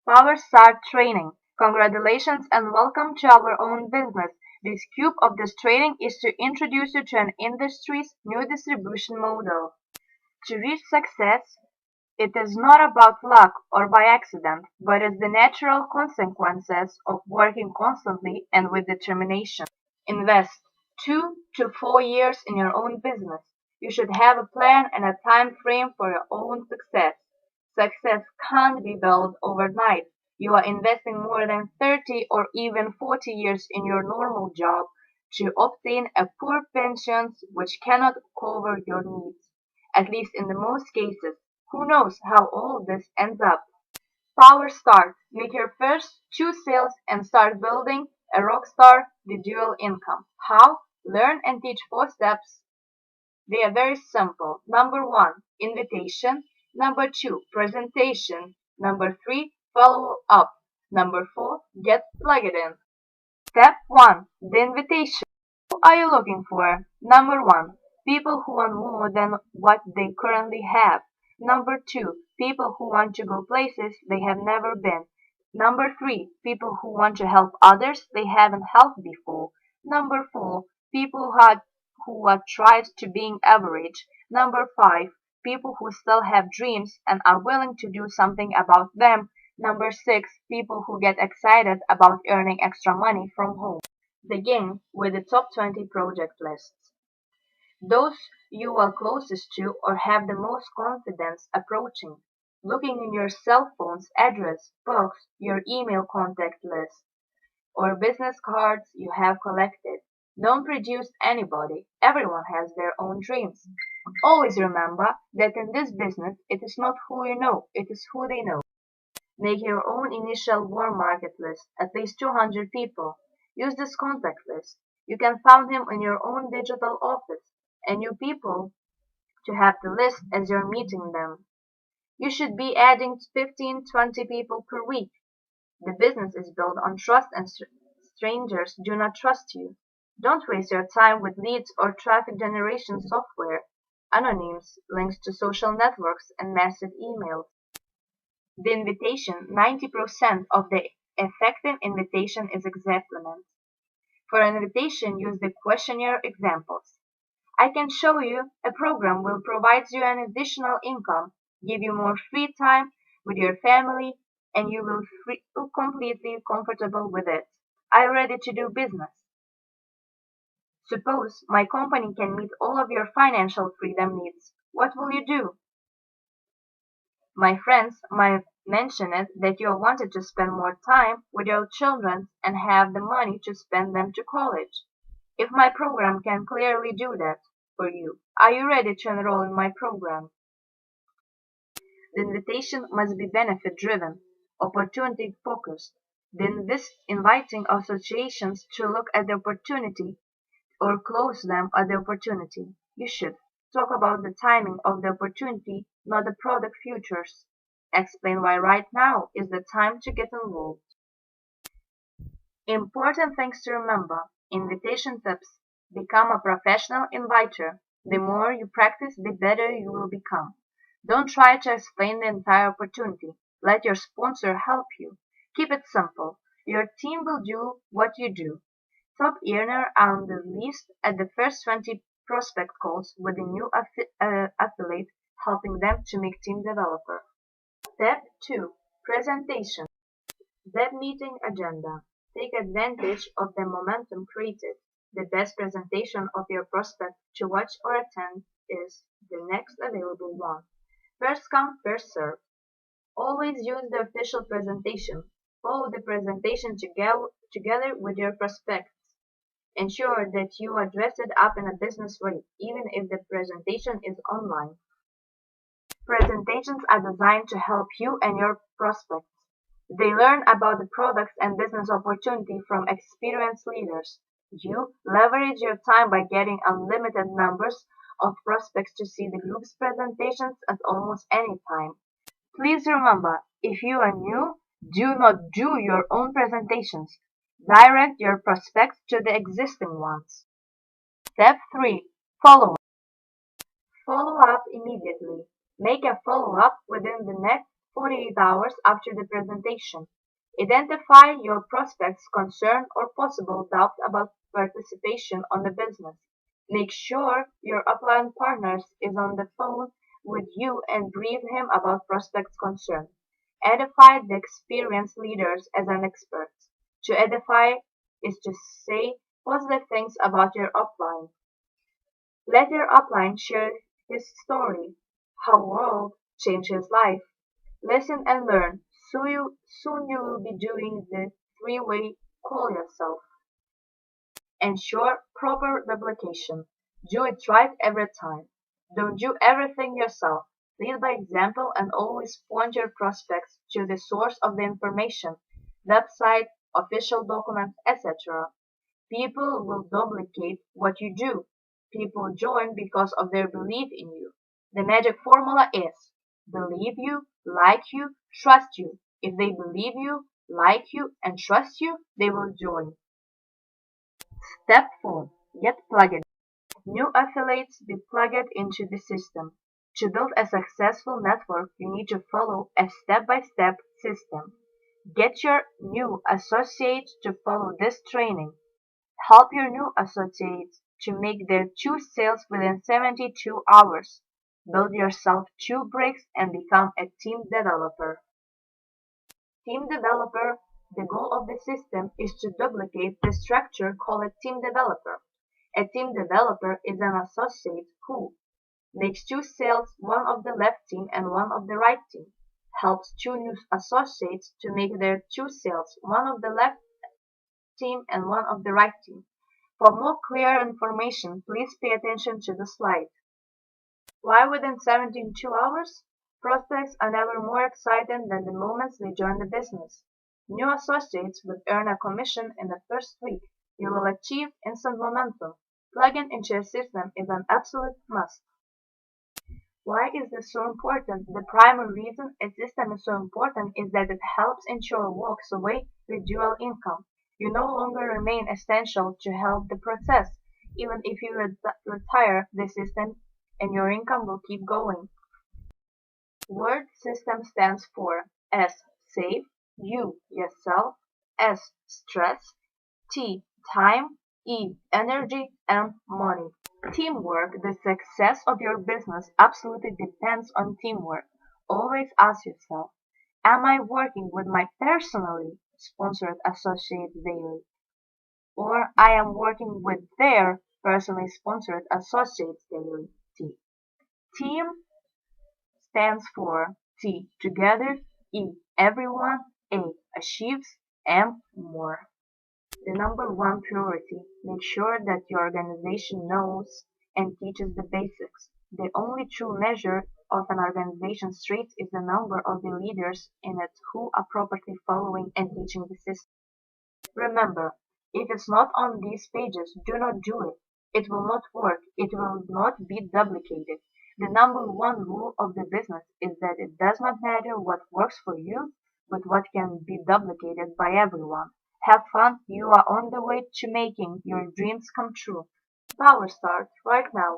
Power Start Training. Congratulations and welcome to our own business. The scope of this training is to introduce you to an industry's new distribution model. To reach success, it is not about luck or by accident, but is the natural consequences of working constantly and with determination. Invest 2 to 4 years in your own business. You should have a plan and a time frame for your own success. Success can't be built overnight. You are investing more than 30 or even 40 years in your normal job to obtain a poor pension which cannot cover your needs. At least in the most cases. Who knows how all this ends up? Power Start. Make your first 2 sales and start building a rockstar the dual income. How? Learn and teach 4 steps. They are very simple. Number 1, invitation. Number 2, presentation. Number 3, follow up. Number 4, get plugged in. Step 1, the invitation. Who are you looking for? Number 1, people who want more than what they currently have. Number 2, people who want to go places they have never been. Number 3, people who want to help others they haven't helped before. Number 4, people who are tried to being average. Number 5, people who still have dreams and are willing to do something about them. Number 6, people who get excited about earning extra money from home. Begin with the top 20 project lists. Those you are closest to or have the most confidence approaching. Looking in your cell phone's address books, your email contact list, or business cards you have collected. Don't produce anybody. Everyone has their own dreams. Always remember that in this business, it is not who you know, it is who they know. Make your own initial warm market list, at least 200 people. Use this contact list. You can find him in your own digital office and new people to have the list as you're meeting them. You should be adding 15-20 people per week. The business is built on trust and strangers do not trust you. Don't waste your time with leads or traffic generation software, anonyms, links to social networks, and massive emails. The invitation, 90% of the effective invitation is examplement. For an invitation, use the questionnaire examples. I can show you a program will provide you an additional income, give you more free time with your family, and you will feel completely comfortable with it. Are you ready to do business? Suppose my company can meet all of your financial freedom needs. What will you do? My friends might mention it that you wanted to spend more time with your children and have the money to spend them to college. If my program can clearly do that for you, are you ready to enroll in my program? The invitation must be benefit driven, opportunity focused. Then this inviting associations to look at the opportunity or close them at the opportunity. You should talk about the timing of the opportunity, not the product futures. Explain why right now is the time to get involved. Important things to remember. Invitation tips. Become a professional inviter. The more you practice, the better you will become. Don't try to explain the entire opportunity. Let your sponsor help you. Keep it simple. Your team will do what you do. Top earner on the list at the first 20 prospect calls with a new affiliate, helping them to make team developer. Step 2. Presentation. Web meeting agenda. Take advantage of the momentum created. The best presentation of your prospect to watch or attend is the next available one. First come, first serve. Always use the official presentation. Follow the presentation together with your prospects. Ensure that you are dressed up in a business way, even if the presentation is online. Presentations are designed to help you and your prospects. They learn about the products and business opportunity from experienced leaders. You leverage your time by getting unlimited numbers of prospects to see the group's presentations at almost any time. Please remember, if you are new, do not do your own presentations. Direct your prospects to the existing ones. Step 3. Follow up. Follow up immediately. Make a follow-up within the next 48 hours after the presentation. Identify your prospect's concern or possible doubt about participation on the business. Make sure your upline partner is on the phone with you and brief him about prospect's concern. Edify the experienced leaders as an expert. To edify is to say positive things about your upline. Let your upline share his story, how world changed his life. Listen and learn. Soon you will be doing the three-way call yourself. Ensure proper duplication. Do it right every time. Don't do everything yourself. Lead by example and always point your prospects to the source of the information, website, official documents, etc. People will duplicate what you do. People join because of their belief in you. The magic formula is believe you, like you, trust you. If they believe you, like you, and trust you, they will join. Step 4. Get plugged. New affiliates be plugged into the system. To build a successful network, you need to follow a step-by-step system. Get your new associates to follow this training. Help your new associates to make their 2 sales within 72 hours. Build yourself 2 bricks and become a team developer. Team developer, the goal of the system is to duplicate the structure called team developer. A team developer is an associate who makes 2 sales, one of the left team and one of the right team, helps 2 new associates to make their 2 sales, one of the left team and one of the right team. For more clear information, please pay attention to the slide. Why within 72 hours? Prospects are never more excited than the moments they join the business. New associates would earn a commission in the first week. You will achieve instant momentum. Plugging into a system is an absolute must. Why is this so important? The primary reason a system is so important is that it helps ensure walks away with dual income. You no longer remain essential to help the process. Even if you retire, the system and your income will keep going. Word system stands for S. Save, U. Yourself, S. Stress, T. Time, E. Energy, M. Money. Teamwork. The success of your business absolutely depends on teamwork. Always ask yourself, am I working with my personally sponsored associates daily? Or I am working with their personally sponsored associates daily? T. Team stands for T. Together, E. Everyone, A. Achieves, M. More. The number one priority, make sure that your organization knows and teaches the basics. The only true measure of an organization's strength is the number of the leaders in it who are properly following and teaching the system. Remember, if it's not on these pages, do not do it. It will not work. It will not be duplicated. The number one rule of the business is that it does not matter what works for you, but what can be duplicated by everyone. Have fun. You are on the way to making your dreams come true. Power start right now.